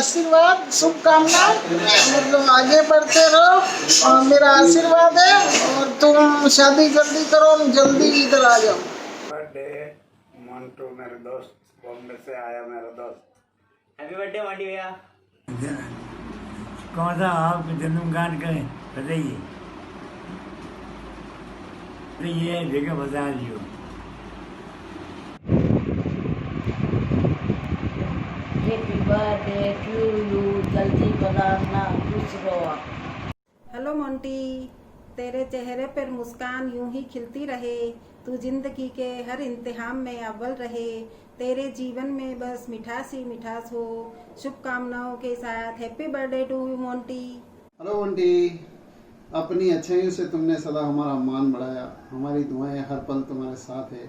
आशीर्वाद शुभकामनाएं, मतलब आगे बढ़ते रहो और मेरा आशीर्वाद है। और तुम शादी जल्दी करो, जल्दी इधर आ जाओ। बर्थडे मोन्टू, मेरे दोस्त बॉम्बे से आया मेरा दोस्त। हैप्पी बर्थडे मोंटी भैया। कौन सा आपके जन्मगान करें बताइए। ये जगह बता दियो। हैप्पी बर्थडे टू यू, जल्दी बनाना, खुश रहो। हेलो मोंटी, तेरे चेहरे पर मुस्कान यूं ही खिलती रहे, तू जिंदगी के हर इम्तिहान में अव्वल रहे, तेरे जीवन में बस मिठास ही मिठास हो। शुभकामनाओं के साथ happy birthday to you Monty. Hello Monty, अपनी अच्छाइयों से तुमने सदा हमारा मान बढ़ाया। हमारी दुआएं हर पल तुम्हारे साथ है।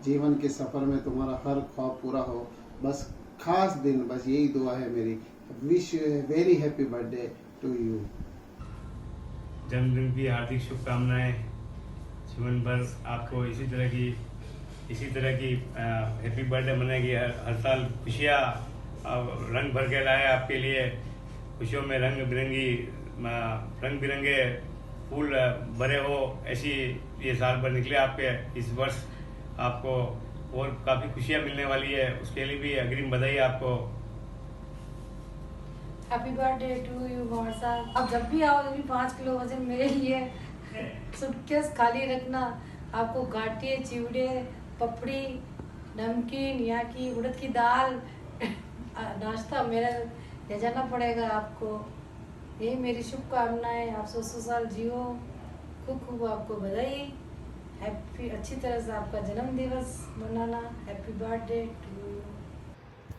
जीवन के सफर में तुम्हारा हर ख्वाब पूरा हो, बस खास दिन, बस यही दुआ है मेरी। Wish you a very happy birthday to you. जन्मदिन की हार्दिक शुभकामनाएं। जीवन भर आपको इसी तरह की हैप्पी बर्थडे मनाएगी। हर साल खुशियाँ रंग भर के लाए आपके लिए। खुशियों में रंग बिरंगे फूल भरे हो, ऐसी ये साल भर निकले आपके। इस वर्ष आपको और काफ़ी खुशियाँ मिलने वाली है, उसके लिए भी अग्रिम बधाई आपको। Happy birthday to you Mohammad साहब। अब जब भी आओ तभी 5 किलो वजन मेरे लिए सूटकेस खाली रखना। आपको गाठिए, चिवड़े, पपड़ी, नमकीन, यहाँ की उड़द की दाल नाश्ता मेरा ले जाना पड़ेगा आपको। यही मेरी शुभकामनाएं। आप 100 साल जियो। खूब खूब आपको बधाई। हैप्पी, अच्छी तरह से आपका जन्म दिवस मनाना। Happy birthday to you.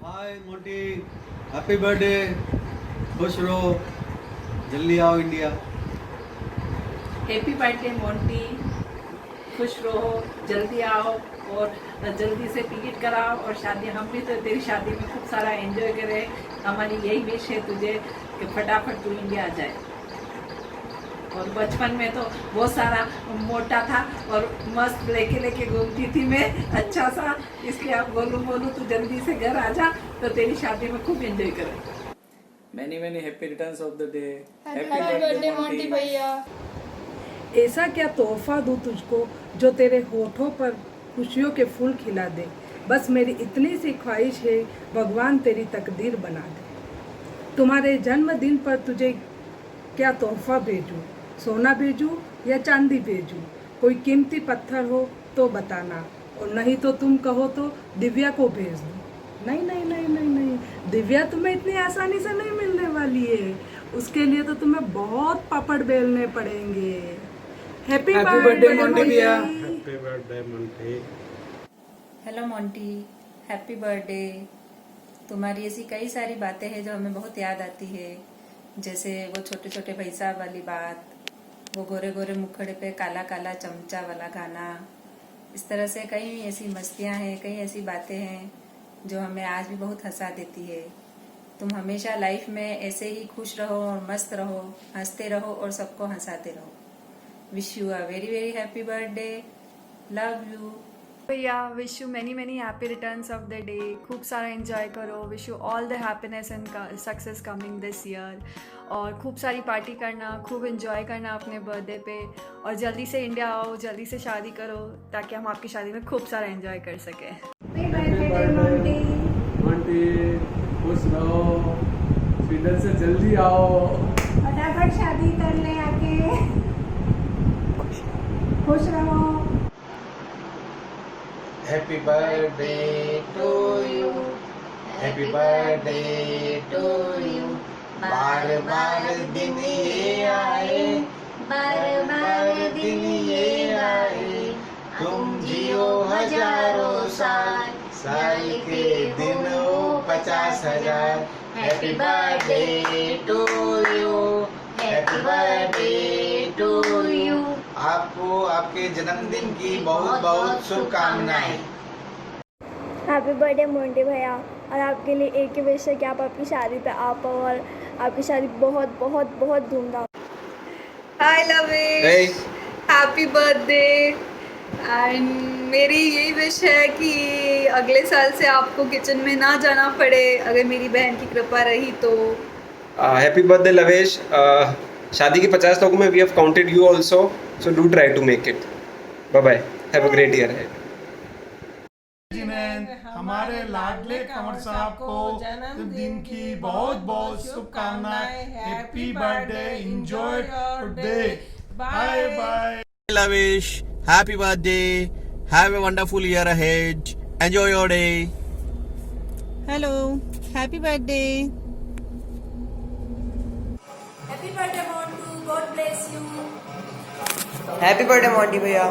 Hi Monty, happy birthday, खुश रहो, जल्दी आओ इंडिया। हैप्पी बर्थडे मोंटी, खुश रहो, जल्दी आओ और जल्दी से टिकट कराओ और शादी, हम भी तो तेरी शादी में खूब सारा एंजॉय करें। हमारी यही विश है तुझे कि फटाफट तू इंडिया आ जाए। और बचपन में तो बहुत सारा मोटा था और मस्त लेके घूमती थी मैं, अच्छा सा, इसलिए आप बोलूँ तू जल्दी से घर आ जा तो तेरी शादी में खूब एंजॉय करें। Many happy returns of the day. Happy birthday Monty भैया। ऐसा क्या तोहफा दूं तुझको जो तेरे होठों पर खुशियों के फूल खिला दे। बस मेरी इतनी सी ख्वाहिश है, भगवान तेरी तकदीर बना दे। तुम्हारे जन्मदिन पर तुझे क्या तोहफा भेजूं, सोना भेजूं या चांदी भेजूं? कोई कीमती पत्थर हो तो बताना, और नहीं तो तुम कहो तो दिव्या को भेज दूं। नहीं नहीं नहीं नहीं नहीं, दिव्या तुम्हें इतनी आसानी से नहीं मिलने वाली है। उसके लिए तो तुम्हें बहुत पापड़ बेलने पड़ेंगे। हैप्पी बर्थडे मोंटी भैया। Happy birthday Monty. Hello Monty, happy birthday. तुम्हारी ऐसी कई सारी बातें हैं जो हमें बहुत याद आती है, जैसे वो छोटे छोटे भाई साहब वाली बात, वो गोरे गोरे मुखड़े पे काला काला चमचा वाला गाना। इस तरह से कई ऐसी मस्तियाँ हैं, कई ऐसी बातें हैं जो हमें आज भी बहुत हंसा देती है। तुम हमेशा लाइफ में ऐसे ही खुश रहो और मस्त रहो, हंसते रहो और सबको हंसाते रहो। Wish you a very happy birthday, love you भैया। Wish you many happy returns of the day. खूब सारा एंजॉय करो। Wish you all the happiness and success coming this year. और खूब सारी पार्टी करना, खूब एंजॉय करना अपने बर्थडे पे, और जल्दी से इंडिया आओ, जल्दी से शादी करो ताकि हम आपकी शादी में खूब सारा एंजॉय कर सकें। मोंटी, खुश रहो, स्वीडन से जल्दी आओ, फटाफट शादी कर ले आके, खुश रहो। Happy birthday to you, happy birthday to you. बार बार दिन ये आए, बार बार दिन ये आए, तुम जियो हजारों साल, साल के दिन हो 50,000। Happy birthday to you, happy birthday to you. आपको आपके जन्मदिन की बहुत बहुत शुभकामनाएं। हैप्पी बर्थडे मोंटी भैया। और आपके लिए एक ही विश है कि आप आपकी शादी पे आ पाओ और आपकी शादी बहुत बहुत बहुत धूमधाम। I love it. Happy birthday. And मेरी यही विश है कि अगले साल से आपको किचन में ना जाना पड़े, अगर मेरी बहन की कृपा रही तो। Happy birthday Lavesh. शादी के 50 लोगों में we have counted you also, so do try to make it. Bye bye, have a great year. जी ने हमारे लाडले कंवर साहब को जन्मदिन की बहुत बहुत शुभकामनाएं। Happy birthday, enjoy your day, bye bye. Lavish, happy birthday, have a wonderful year ahead, enjoy your day. Hello, happy birthday. Happy birthday Montu, God bless you. Happy birthday Monty भैया।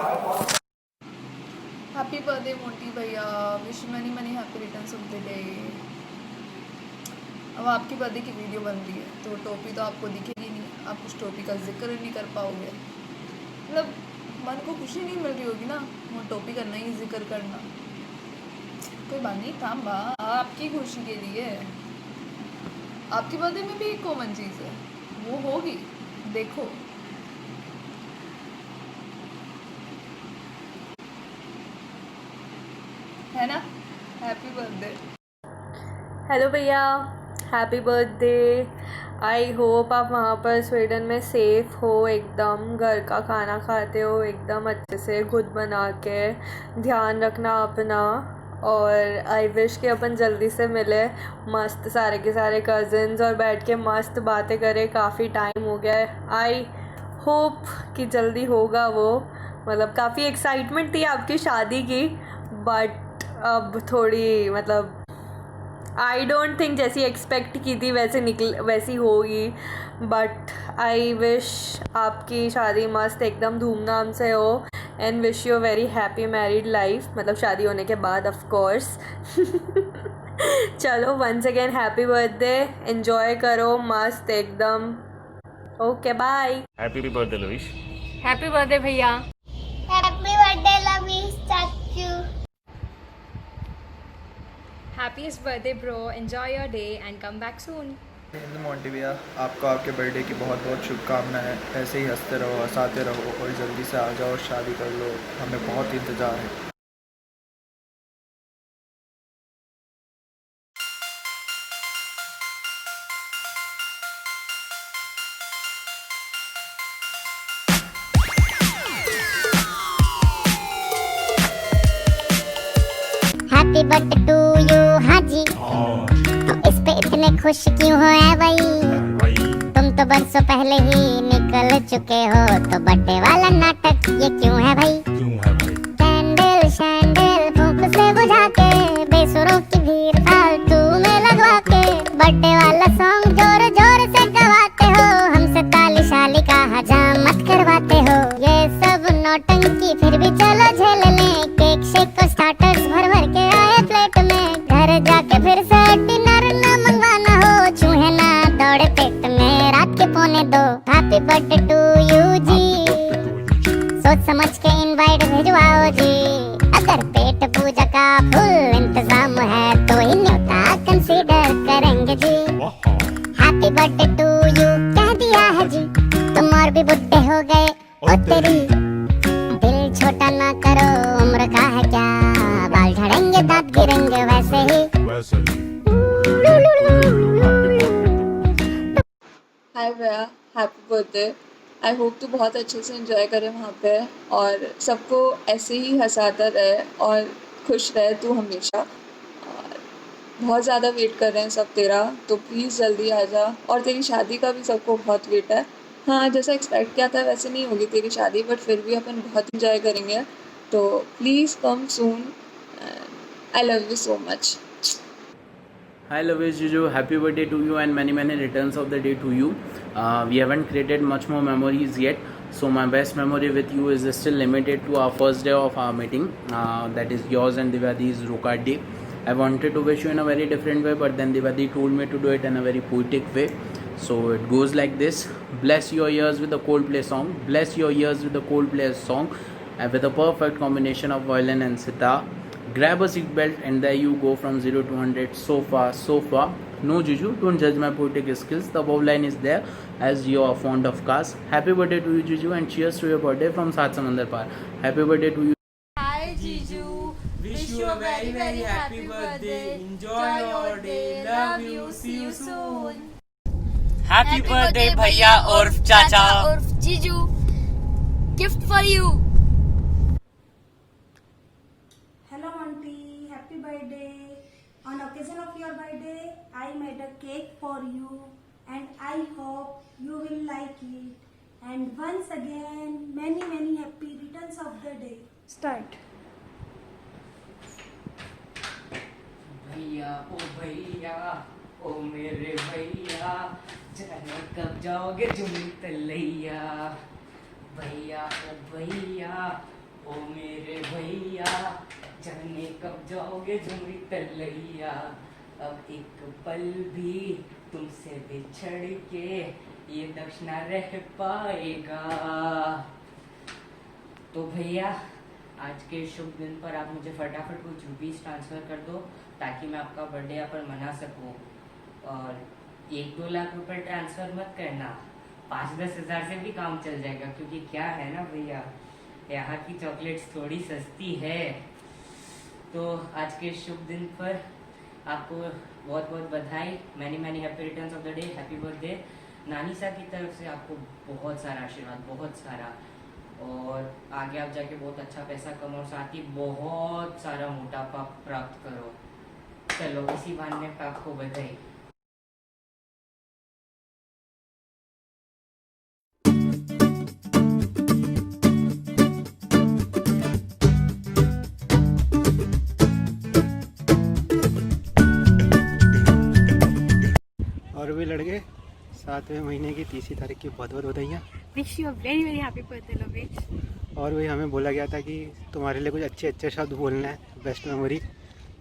हैप्पी बर्थडे मोंटी भैया, wish money money happy returns of the day. अब आपकी birthday की video बन रही है तो टोपी तो आपको दिखेगी नहीं, आप उस टोपी का जिक्र नहीं कर पाओगे, मतलब मन को खुशी नहीं मिल रही होगी ना, वो टोपी करना ही जिक्र करना। कोई बात नहीं, थाम बा, आपकी खुशी के लिए। आपकी बर्थडे में भी एक कॉमन चीज़ है, वो होगी, देखो। है ना? Happy birthday. हेलो भैया, हैप्पी बर्थडे। आई होप आप वहाँ पर स्वीडन में सेफ़ हो, एकदम घर का खाना खाते हो एकदम अच्छे से खुद बना के। ध्यान रखना अपना, और आई विश कि अपन जल्दी से मिले, मस्त सारे के सारे कज़न्स, और बैठ के मस्त बातें करें। काफ़ी टाइम हो गया है, आई होप कि जल्दी होगा वो। मतलब काफ़ी एक्साइटमेंट थी आपकी शादी की, बट अब थोड़ी मतलब आई डोंट थिंक जैसी एक्सपेक्ट की थी वैसी होगी। बट आई विश आपकी शादी मस्त एकदम धूमधाम से हो, and wish you very happy married life, मतलब शादी होने के बाद ऑफ कोर्स। चलो once again happy birthday, enjoy करो मस्त एकदम। Okay bye. Happy birthday Lavish. Happy birthday भैया। हैप्पी बर्थडे लवीश चाचू। Happiest birthday bro, enjoy your day and come back soon. Monty भैया, आपको आपके बर्थडे की बहुत बहुत शुभकामनाएं। ऐसे ही हंसते रहो, हंसाते रहो, और जल्दी से आ जाओ और शादी कर लो, हमें बहुत इंतज़ार है। हैप्पी बर्थडे टू यू हाजी। तुम इस पे इतने खुश क्यों हो है भाई? तुम तो बरसों पहले ही निकल चुके हो, तो बर्थडे वाला नाटक ये क्यों है भाई? कैंडल शैंडल फूंक से बुझा के, बेसुरों की भीड़ फालतू में लगवा के, बर्थडे वाला सॉन्ग जोर जोर से गवाते हो, हमसे ताली शाली का हजामत करवाते हो। ये सब नौटंकी फिर भी चलो झेल लें, केक शेक और स्टार्टर्स भर भर के आए प्लेट में, घर जाके फिर से डिनर न मंगवाना हो, चूहे ना दौड़े पेट में रात के 1:45। हैप्पी बर्थडे टू यू जी, सोच समझ के इनवाइट भिजवाओ जी, अगर पेट पूजा का फुल इंतजाम है तो ही न्योता कंसीडर करेंगे जी। हैप्पी बर्थडे टू यू कह दिया है जी, तुम और भी बुढ़े हो गए ओ तेरी, दिल छोटा ना करो, उम्र का है क्या, बाल झड़ेंगे दांत गिरेंगे वैसे ही। हाय भैया, हैप्पी बर्थडे। आई होप तू बहुत अच्छे से एंजॉय करे वहाँ पे, और सबको ऐसे ही हंसाता रहे और खुश रहे तू हमेशा। और बहुत ज़्यादा वेट कर रहे हैं सब तेरा, तो प्लीज़ जल्दी आ जा। और तेरी शादी का भी सबको बहुत वेट है। हाँ, जैसा एक्सपेक्ट किया था वैसे नहीं होगी तेरी शादी, बट फिर भी अपन बहुत इंजॉय करेंगे, तो please come soon. I love you so much. Hi Lavish Juju, happy birthday to you and many many returns of the day to you. We haven't created much more memories yet, so my best memory with you is still limited to our first day of our meeting, that is yours and Divadi's Rukad day. I wanted to wish you in a very different way, but then Divadi told me to do it in a very poetic way. So it goes like this: bless your ears with the Coldplay song, bless your ears with the Coldplay song, with a perfect combination of violin and sitar. Grab a seat belt and there you go from 0 to 100 so far, so far. No Juju, don't judge my poetic skills. The above line is there as you are fond of cars. Happy birthday to you Juju and cheers to your birthday from Saat Samandar Par. Happy birthday to you. very happy birthday. Enjoy your day. Love you. See you soon. Happy birthday भैया और चाचा और जीजू. Gift for you. Hello Auntie, happy birthday. On occasion of your birthday, I made a cake for you and I hope you will like it. And once again, many many happy returns of the day. Start. भैया ओ मेरे भैया जाने कब जाओगे जुम्मी तलैया भैया ओ मेरे भैया जाने कब जाओगे जुम्मी तलैया अब एक पल भी तुमसे बिछड़ के ये दक्षिणा रह पाएगा। तो भैया आज के शुभ दिन पर आप मुझे फटाफट कुछ रुपीस ट्रांसफ़र कर दो ताकि मैं आपका बर्थडे यहाँ पर मना सकूँ। और 1-2 लाख रुपए ट्रांसफ़र मत करना, 5-10 हज़ार से भी काम चल जाएगा क्योंकि क्या है ना भैया, यहाँ की चॉकलेट्स थोड़ी सस्ती है। तो आज के शुभ दिन पर आपको बहुत बहुत बधाई, many many happy returns of the day, happy birthday. नानी साहब की तरफ से आपको बहुत सारा आशीर्वाद, बहुत सारा, और आगे आप जाके बहुत अच्छा पैसा कमाओ, साथ ही बहुत सारा मोटापा प्राप्त करो। चलो इसी बहाने पे आपको बधाई। और भी लड़के 7वें महीने की 30 तारीख की बहुत बहुत बधाइयाँ। Wish you a very very happy birthday Lavesh. और वही हमें बोला गया था कि तुम्हारे लिए कुछ अच्छे अच्छे शब्द बोलना है, बेस्ट मेमोरी।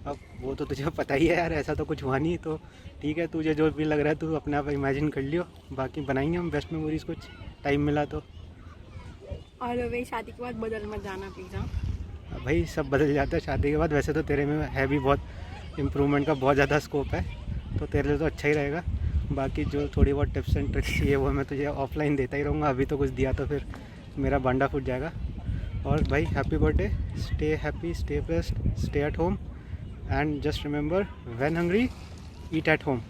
अब वो तो तुझे पता ही है यार, ऐसा तो कुछ हुआ नहीं, तो ठीक है, तुझे जो भी लग रहा है तू अपने आप इमेजिन कर लियो, बाकी बनाएंगे हम बेस्ट मेमोरीज कुछ टाइम मिला तो। और लवेश शादी के बाद बदल मत जाना प्लीज़। हाँ भाई सब बदल जाता है शादी के बाद, वैसे तो तेरे में है भी बहुत इम्प्रूवमेंट का बहुत ज़्यादा स्कोप है, तो तेरे लिए तो अच्छा ही रहेगा। बाकी जो थोड़ी बहुत टिप्स एंड ट्रिक्स चाहिए वो मैं तुझे ऑफलाइन देता ही रहूँगा, अभी तो कुछ दिया तो फिर मेरा बांडा फूट जाएगा। और भाई happy birthday, stay happy, stay blessed, stay at home and just remember when hungry eat at home.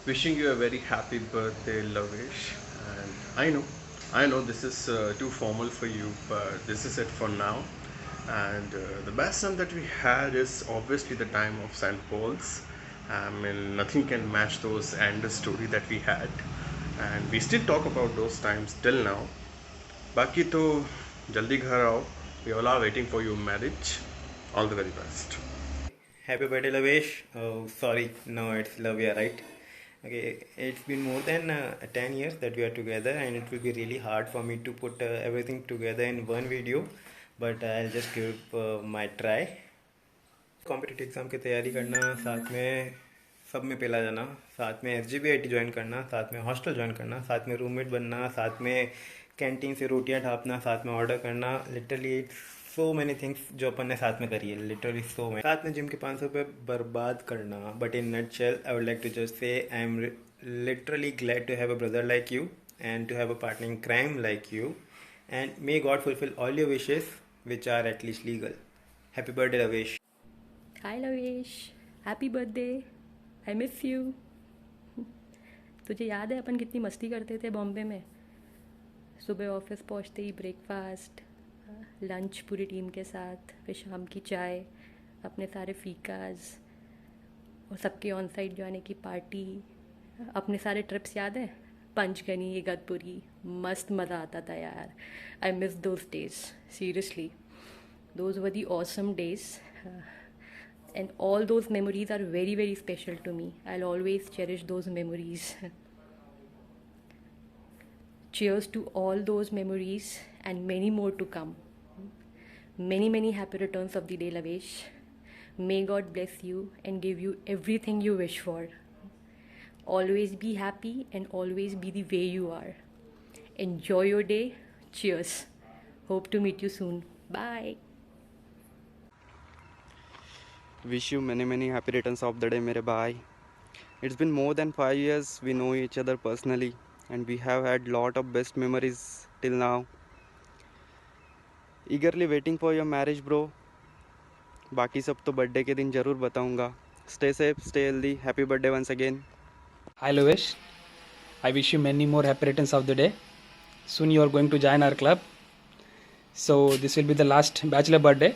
Wishing you a very happy birthday, Lavesh. And I know this is too formal for you, but this is it for now. And the best time that we had is obviously the time of St. Paul's. I mean, nothing can match those and the story that we had, and we still talk about those times till now. Baki to jaldi ghar aao, we all are waiting for your marriage. All the very best. Happy birthday, Lavesh. Oh, sorry, no, it's Lavia, right? Okay, it's been more than 10 years that we are together, and it will be really hard for me to put everything together in one video, but I'll just give my try. Competitive exam की तैयारी करना, साथ में सब में पहला जाना, साथ में SGBIT ज्वाइन करना, साथ में हॉस्टल ज्वाइन करना, साथ में रूममेट बनना, साथ में कैंटीन से रोटियां ढापना, साथ में ऑर्डर करना, लिटरली सो मैनी थिंग्स जो अपन ने साथ में करी है, लिटरली सो मैनी। साथ में जिम के 500 रुपये बर्बाद करना। But in nutshell I would like to just say I am literally glad to have a brother like you and to have a partner in crime like you, and may God fulfil all your wishes which are at least legal. Happy birthday Lovesh. Hi Lovesh, happy birthday, I miss you. तुझे याद है अपन कितनी मस्ती करते थे बॉम्बे में? सुबह office पहुंचते ही ब्रेकफास्ट, लंच पूरी टीम के साथ, फिर शाम की चाय, अपने सारे फीकाज और सबके ऑन साइड जाने की पार्टी, अपने सारे ट्रिप्स याद है? पंचगनी, इगतपुरी, मस्त मज़ा आता था यार। I miss those days, seriously, those were the awesome days. And all those memories are very very special to me. I'll always cherish those memories. Cheers to all those memories and many more to come. Many many happy returns of the day, Lavesh. May God bless you and give you everything you wish for. Always be happy and always be the way you are. Enjoy your day. Cheers. Hope to meet you soon. Bye. Wish you many many happy returns of the day, mere bhai. It's been more than 5 years we know each other personally, and we have had lot of best memories till now. Eagerly waiting for your marriage bro. बाकी सब तो birthday के दिन ज़रूर बताऊंगा। Stay safe, stay healthy, happy birthday once again. Hi Lovesh, I wish you many more happy returns of the day. Soon you are going to join our club. So this will be the last bachelor birthday.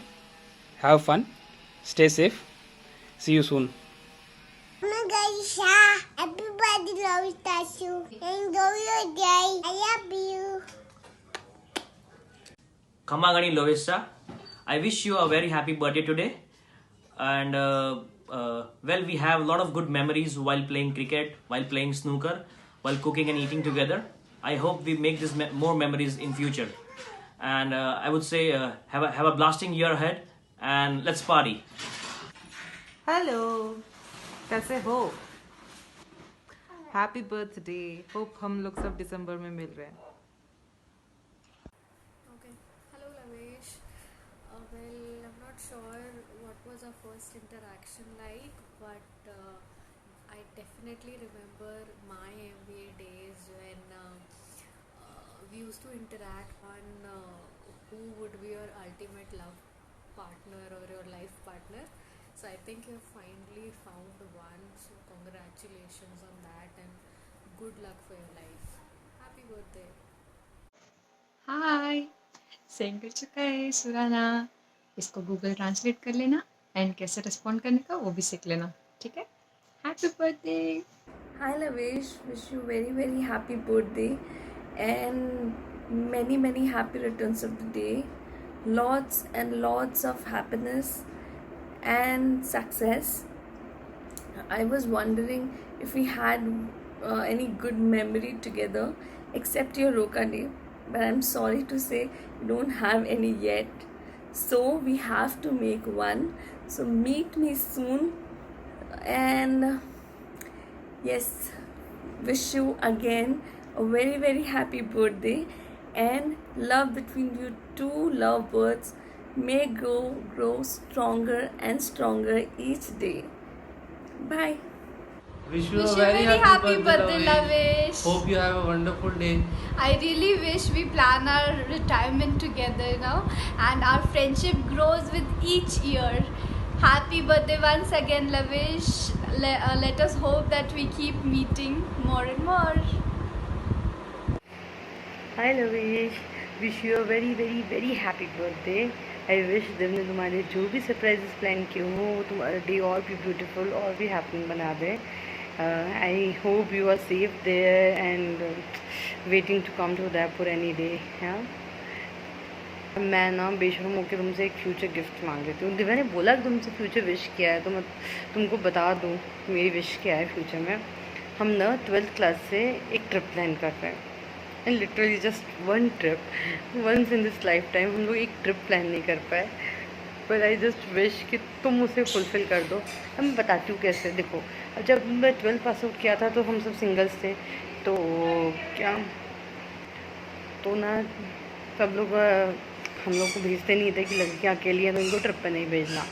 Have fun, stay safe. See you soon. Happy birthday, Lovesh Tashu. Enjoy your day. I love you. Kamagani Lovesa, I wish you a very happy birthday today. And well, we have a lot of good memories while playing cricket, while playing snooker, while cooking and eating together. I hope we make this more memories in future. And I would say have a blasting year ahead and let's party. Hello, कैसे हो? Happy birthday. Hope हम लोग सब दिसंबर में मिल रहे हैं। Okay. Hello, Lavesh. Well, I'm not sure what was our first interaction like, but I definitely remember my MBA days when we used to interact on who would be your ultimate love partner or your life partner. So I think you've finally found one. So congratulations on that and good luck for your life. Happy birthday. Hi, send कर चुका है सुराना। इसको Google translate कर लेना and कैसे respond करने का वो भी सीख लेना, ठीक है? Happy birthday. Hi Lavesh, wish you very happy birthday and many happy returns of the day. Lots and lots of happiness and success. I was wondering if we had any good memory together except your Roka day, but I'm sorry to say we don't have any yet. So we have to make one. So meet me soon and yes, wish you again a very happy birthday and love between you two lovebirds may grow stronger and stronger each day. Bye. Wish you a very happy birthday, Lavesh. Hope you have a wonderful day. I really wish we plan our retirement together now and our friendship grows with each year. Happy birthday once again, Lavesh. Let us hope that we keep meeting more and more. Hi Lavesh, wish you a very happy birthday. I wish दिल ने तुम्हारे जो भी surprises plan किए हों वो तुम्हारा day और भी ब्यूटीफुल और भी हैपनिंग बना दे. I hope you are safe there and waiting to come to Udaipur any day. हाँ, मैं ना बेशर्म होकर तुमसे एक फ्यूचर गिफ्ट मांग लेती हूँ. दिव्या ने बोला कि तुमसे फ्यूचर विश किया है तो मैं तुमको बता दूँ मेरी विश क्या है फ्यूचर में. हम ना 12th क्लास से एक ट्रिप प्लान कर रहे हैं and literally just one trip, once in this lifetime हम लोग एक ट्रिप प्लान नहीं कर पाए. बट आई जस्ट विश कि तुम उसे फुलफ़िल कर दो. अब मैं बताती हूँ कैसे. देखो, जब मैं 12th पास आउट किया था तो हम सब सिंगल्स थे, तो क्या तो ना सब लोग हम लोग को भेजते नहीं थे कि लड़कियाँ अकेली हैं तो इनको ट्रिप पे नहीं भेजना.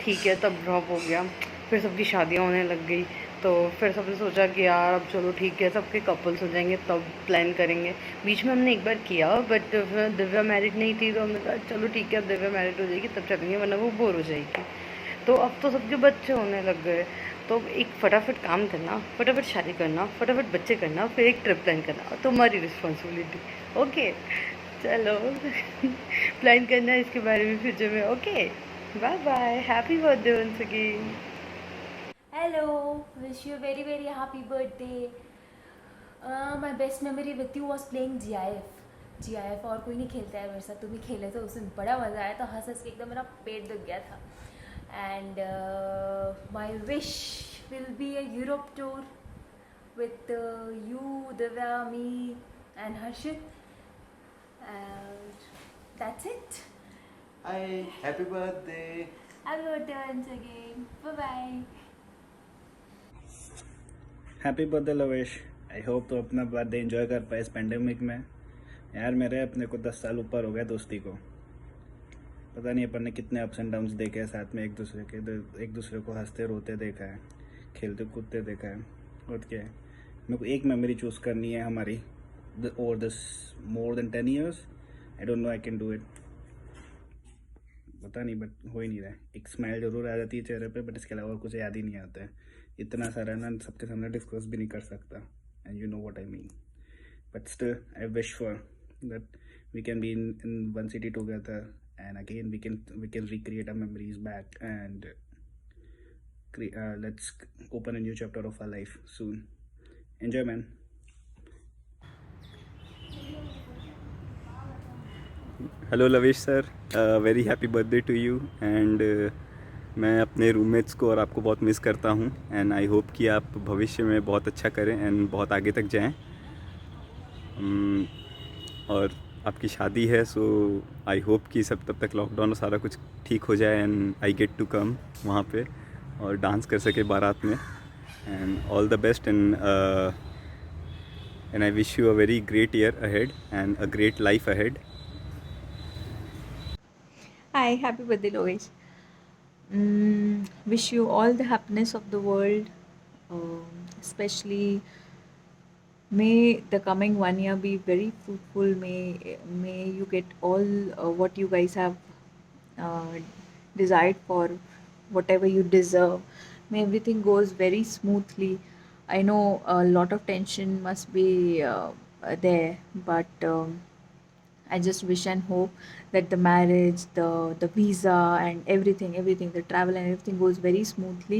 ठीक है, तब ड्रॉप हो गया. फिर सबकी शादियाँ होने लग गई तो फिर सबने सोचा कि यार अब चलो ठीक है सबके कपल्स हो जाएंगे तब प्लान करेंगे. बीच में हमने एक बार किया बट दिव्या मैरिड नहीं थी तो हमने कहा चलो ठीक है अब दिव्या मैरिड हो जाएगी तब चलेंगे वरना वो बोर हो जाएगी. तो अब तो सबके बच्चे होने लग गए तो एक फटाफट काम करना, फटाफट शादी करना, फटाफट बच्चे करना, फिर एक ट्रिप प्लान करना, तुम्हारी रिस्पॉन्सिबिलिटी. ओके चलो प्लान करना इसके बारे में फ्यूचर में. Okay bye bye, happy birthday once again. Hello, wish you a very happy birthday. My best memory with you was playing GIF और कोई नहीं खेलता है मेरे साथ. तुम ही खेले तो उस दिन बड़ा मज़ा आया था. हंस के एकदम मेरा पेट दुख गया था. And my wish will be a Europe tour with you, Divya, me and Harshit. And that's it. Hi, happy birthday. Happy birthday once again. Bye bye. Happy birthday लवेश. I hope तो अपना बर्थडे एंजॉय कर पाए इस pandemic में. यार मेरे अपने को 10 साल ऊपर हो गया दोस्ती को. पता नहीं अपन ने कितने अप्स एंड डाउन्स देखे हैं साथ में. एक दूसरे को हंसते रोते देखा है, खेलते कूदते देखा है. और क्या है, मेरे को एक मेमोरी चूज़ करनी है हमारी over this more than 10 years. I don't know I can do it. पता नहीं, बट हो ही नहीं रहा है। एक स्माइल ज़रूर आ जाती है चेहरे पे, बट इसके अलावा कुछ याद ही नहीं आता है। इतना सारा ना सबके सामने डिस्कस भी नहीं कर सकता, and you know what I mean. But still I wish for that we can be in one city together, and again we can recreate our memories back, and let's open a new chapter of our life soon. Enjoy, man. Hello Lovesh sir, very happy birthday to you. And मैं अपने roommates को और आपको बहुत miss करता हूँ, and I hope कि आप भविष्य में बहुत अच्छा करें एंड बहुत आगे तक जाएं। और आपकी शादी है, सो आई होप कि सब तब तक लॉकडाउन और सारा कुछ ठीक हो जाए, and I get to come वहाँ पे और डांस कर सके बारात में। And all the best, and I wish you a very great year ahead and a great life ahead. Hi, happy birthday, Lovesh. Wish you all the happiness of the world. Especially, may the coming 1 year be very fruitful. May you get all what you guys have desired for, whatever you deserve. May everything goes very smoothly. I know a lot of tension must be there, but I just wish and hope that the marriage, the visa and everything, the travel and everything goes very smoothly,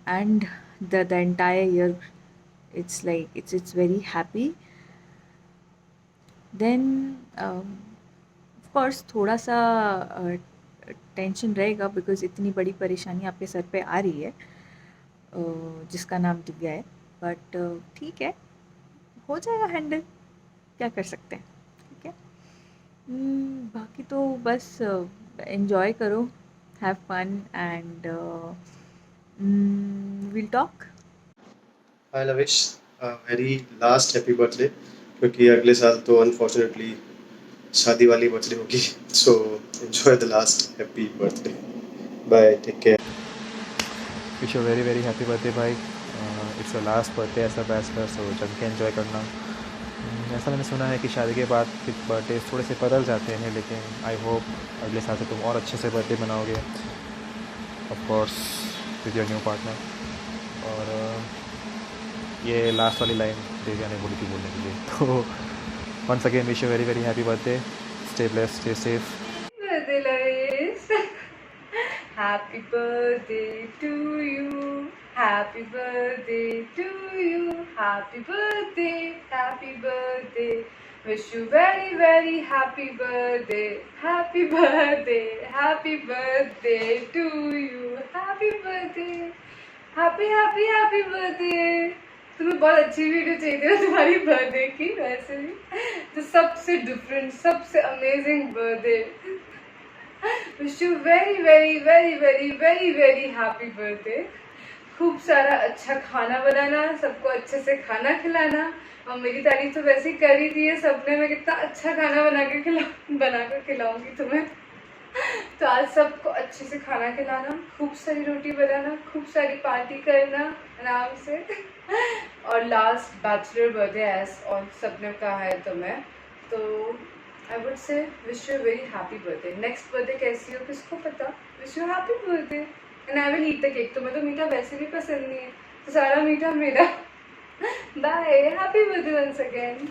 and the entire year, it's like it's very happy. Then of course थोड़ा सा tension रहेगा, because इतनी बड़ी परेशानी आपके sir पे आ रही है जिसका नाम दिव्या है, बट ठीक है, हो जाएगा हैंडल, क्या कर सकते हैं। ठीक है, बाकी तो बस एंजॉय करो, have fun, and will talk. Hi Lavish, very last happy birthday, क्योंकि अगले साल तो अनफॉर्चुनेटली शादी वाली बर्थडे होगी। So enjoy the last happy birthday, bye, take care. Wish you very very happy birthday भाई। It's a last birthday as a bachelor, so जम के एंजॉय करना। ऐसा मैंने सुना है कि शादी के बाद फिर बर्थडे थोड़े से बदल जाते हैं, लेकिन आई होप अगले साल से तुम और अच्छे से बर्थडे मनाओगे, of course with your new partner. और ये लास्ट वाली लाइन देविया ने बोली थी बोलने के लिए, तो once again wish you very very happy birthday, stay blessed, stay safe. Birthday, Lovesh. Happy birthday to you. Happy birthday to you. Happy birthday, happy birthday. Wish you very very happy birthday. Happy birthday, happy birthday to you. Happy birthday, happy happy happy birthday. तुम्हें बहुत अच्छी video चाहिए थी तुम्हारी birthday की, वैसे भी तो सबसे डिफरेंट, सबसे amazing birthday. Wish you very very very very very very happy birthday. खूब सारा अच्छा खाना बनाना, सबको अच्छे से खाना खिलाना, और मेरी तारीफ तो वैसे ही कर ही दी है सबने, मैं कितना अच्छा खाना बनाकर खिलाऊंगी तुम्हें। तो आज सबको अच्छे से खाना खिलाना, खूब सारी रोटी बनाना, खूब सारी पार्टी करना आराम से, और लास्ट बैचलर बर्थडे एज और सबने कहा है तो मैं तो I would say wish you very happy birthday. Next birthday कैसी हो किसको पता, wish you happy birthday and I will eat the cake. तुम्हें तो मीठा वैसे भी पसंद नहीं है, तो सारा मीठा मेरा। Bye, happy birthday once again.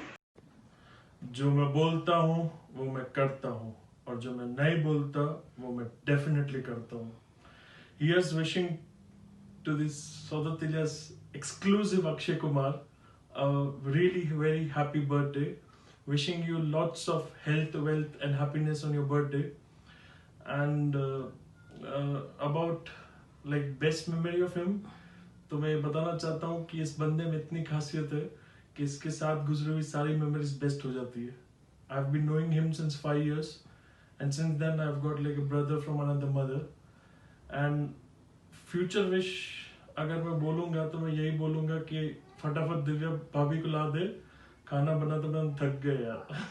जो मैं बोलता हूँ वो मैं करता हूँ, और जो मैं नहीं बोलता वो मैं डेफिनेटली करता हूँ। Here's wishing to this Sodatilia's exclusive Akshay Kumar a really very happy birthday. Wishing you lots of health, wealth and happiness on your birthday. And about like best memory of him, तो मैं बताना चाहता हूँ कि इस बंदे में इतनी खासियत है कि इसके साथ गुजरी हुई सारी मेमोरीज बेस्ट हो जाती है। I've been knowing him since 5 years, and since then I've got like a brother from another mother. And future wish अगर मैं बोलूँगा तो मैं यही बोलूँगा कि फटाफट दिव्या भाभी को ला दे, खाना बनाते बनाते थक गए यार।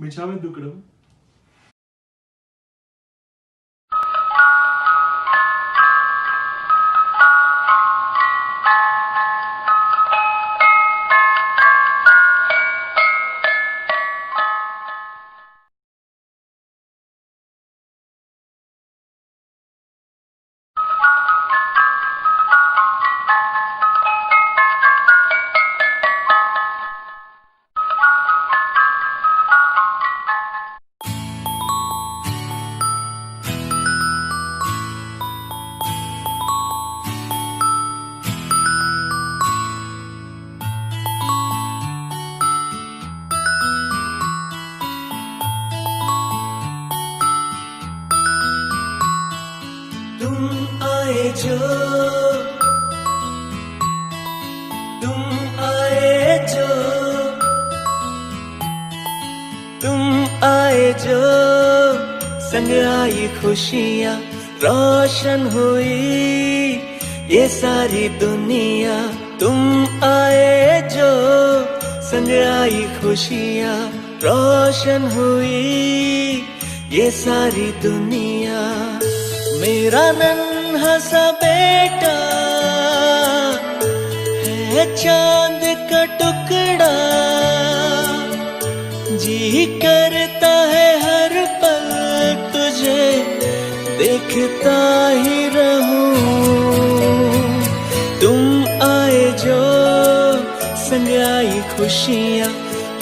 मिठा में दुकड़म। जो, तुम आए जो, तुम आए जो, संग आई खुशियाँ, रोशन हुई ये सारी दुनिया। तुम आए जो, संग आई खुशियाँ, रोशन हुई ये सारी दुनिया। मेरा नन्हा सा बेटा है चांद का टुकड़ा, जी करता है हर पल तुझे देखता ही रहूं। तुम आए जो, संग आई खुशियाँ,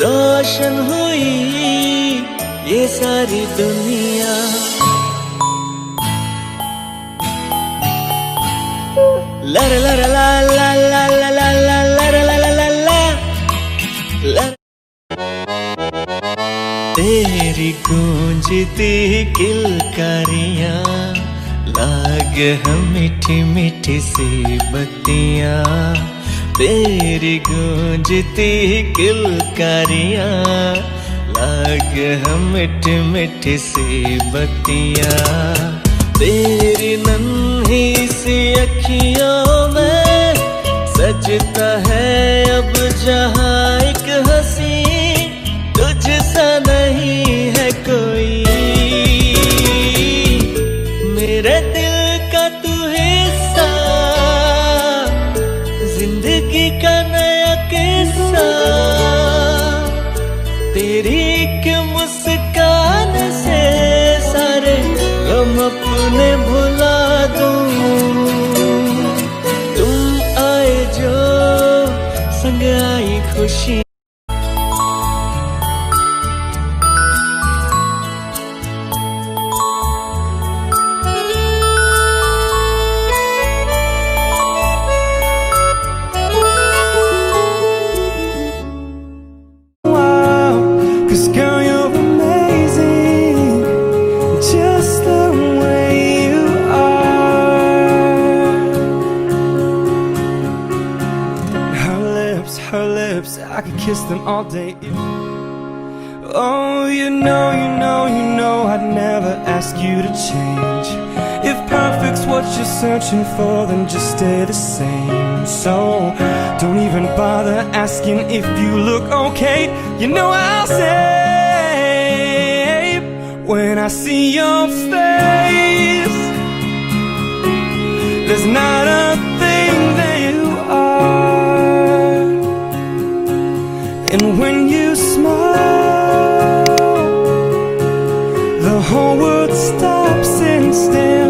रोशन हुई ये सारी दुनिया। ला ला ला ला ला ला ला ला ला ला ला ला ला ला। तेरी गूंजती किलकारियाँ, लाग हम मीठी मीठी सी बत्तियाँ। तेरी गूंजती किलकारियाँ, लाग हम मीठी मीठी सी बत्तियाँ। तेरी नन्ही सी अखियों में सजता है अब जहाँ एक हंसी, तुझसा नहीं है कोई। मेरे दिल का तू हिस्सा, जिंदगी का नया किस्सा। तेरी एक मुस्कान से सारे गम अपने भुला दूं। तुम आए जो, संग आई खुशी। Cause girl, you're amazing, just the way you are. Her lips, I could kiss them all day. Oh, you know I'd never ask you to change. If perfect's what you're searching for, then just stay the same. So don't even bother asking if you look okay. You know I'll say when I see your face, there's not a thing that you are. And when you smile, the whole world stops and stares.